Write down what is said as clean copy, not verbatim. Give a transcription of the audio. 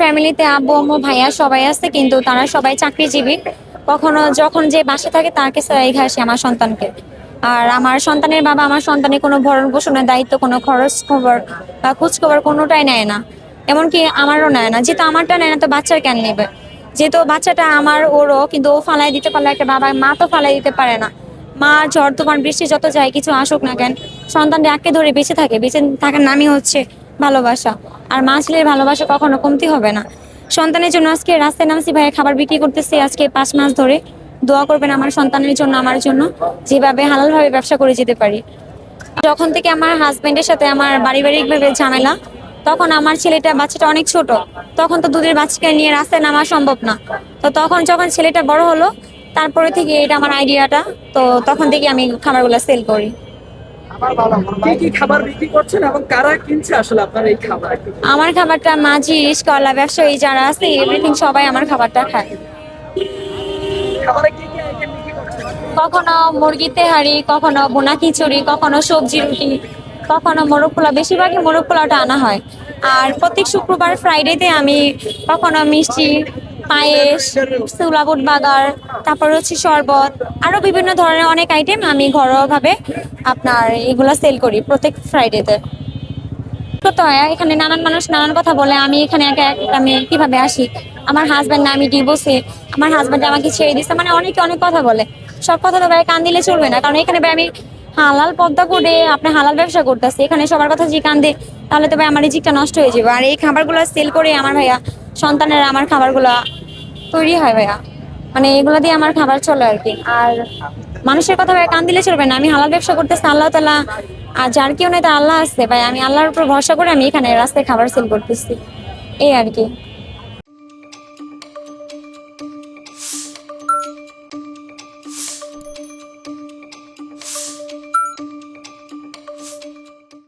ফ্যামিলিতে আব্বু আম্মু ভাইয়া সবাই আছে, কিন্তু তারা সবাই চাকরিজীবী। কখনো যখন যে বাসা থাকে তাকে রেখে আসে আমার সন্তানকে। আর আমার সন্তানের বাবা আমার সন্তানের কোনো ভরণ পোষণের দায়িত্ব, কোনো খরচ খবর বা খোঁজ খবর কোনোটাই নেয় না। এমনকি আমারও নেয় না। যেহেতু আমারটা নেয় না, তো বাচ্চার কেন নেবে? যেহেতু বাচ্চাটা আমার, ওরও, কিন্তু ও ফালাই দিতে পারলে একটা বাবা মা তো ফালাই দিতে পারে না। মা ঝড় তুফান বৃষ্টি যত যায় কিছু আসুক না কেন, সন্তানটা আঁকড়ে ধরে বেঁচে থাকে। বেঁচে থাকার নামই হচ্ছে ভালোবাসা। আর মা ছেলের ভালোবাসা কখনো কমতি হবে না। সন্তানের জন্য আজকে রাস্তায় নামছি ভাই, খাবার বিক্রি করতেছি আজকে 5 মাস ধরে। দোয়া করবেন আমার সন্তানের জন্য, আমার জন্য, যেভাবে হালাল ভাবে ব্যবসা করে যেতে পারি। যখন থেকে আমার হাজবেন্ডের সাথে আমার পারিবারিক ভাবে ঝামেলা, তখন আমার ছেলেটা বাচ্চাটা অনেক ছোট। তখন তো দুধের বাচ্চাকে নিয়ে রাস্তায় নামা সম্ভব না। তো তখন যখন ছেলেটা বড় হলো, তারপরে থেকে এটা আমার আইডিয়াটা। তো তখন থেকে আমি খাবারগুলো সেল করি। কি কি খাবার বিক্রি করছেন এবং কারা কিনছে আসলে আপনার এই খাবার? আমার খাবারটা মাঝি, রিস্কাওয়ালা, ব্যবসায়ী যারা আছে এভরিথিং সবাই আমার খাবারটা খায়। খাবারে কি কি আইটেম বিক্রি করছেন? কখনো মুরগি তেহারি, কখনো বোনা খিচুড়ি, কখনো সবজি রুটি, কখনো মোরগ পোলাও। বেশিরভাগই মোরগ পোলাওটা আনা হয়। আর প্রত্যেক শুক্রবার ফ্রাইডেতে আমি কখনো মিষ্টি, পায়েস, চুলা বুট বাগার, তারপর হচ্ছে শরবত, আরো বিভিন্ন ধরনের অনেক আইটেম আমি ঘরোয়াভাবে আপনার এগুলা সেল করি প্রত্যেক ফ্রাইডেতে। তো এখানে নানান মানুষ নানান কথা বলে, আমি এখানে একা একটা মেয়ে কিভাবে আসি? আমার হাজব্যান্ড না, আমি ডিভোর্সে, আমার হাজব্যান্ড আমাকে ছেড়ে দিচ্ছে, মানে অনেকে অনেক কথা বলে। সব কথা তো ভাই কান দিলে চলবে না, কারণ এখানে ভাই আমি হালাল পদ্মা করে আপনি হালাল ব্যবসা করতেছি। এখানে সবার কথা যে কান দে, তাহলে তো ভাই আমার রিজিকটা নষ্ট হয়ে যাবে। আর এই খাবারগুলো সেল করে আমার ভাইয়া সন্তানের আমার খাবারগুলা তৈরি হয় ভাইয়া, মানে এগুলো দিয়ে আমার খাবার চলে আর কি। আর মানুষের কথা ভাই কান দিলে চলবে না। আমি হালাল ব্যবসা করতেছি, আল্লাহ তাআলা আর যার কেউ নেই তার আল্লাহ আছে ভাই। আমি আল্লাহর উপর ভরসা করে আমি এখানে রাস্তায় খাবার সেল করতেছি, এই আর কি।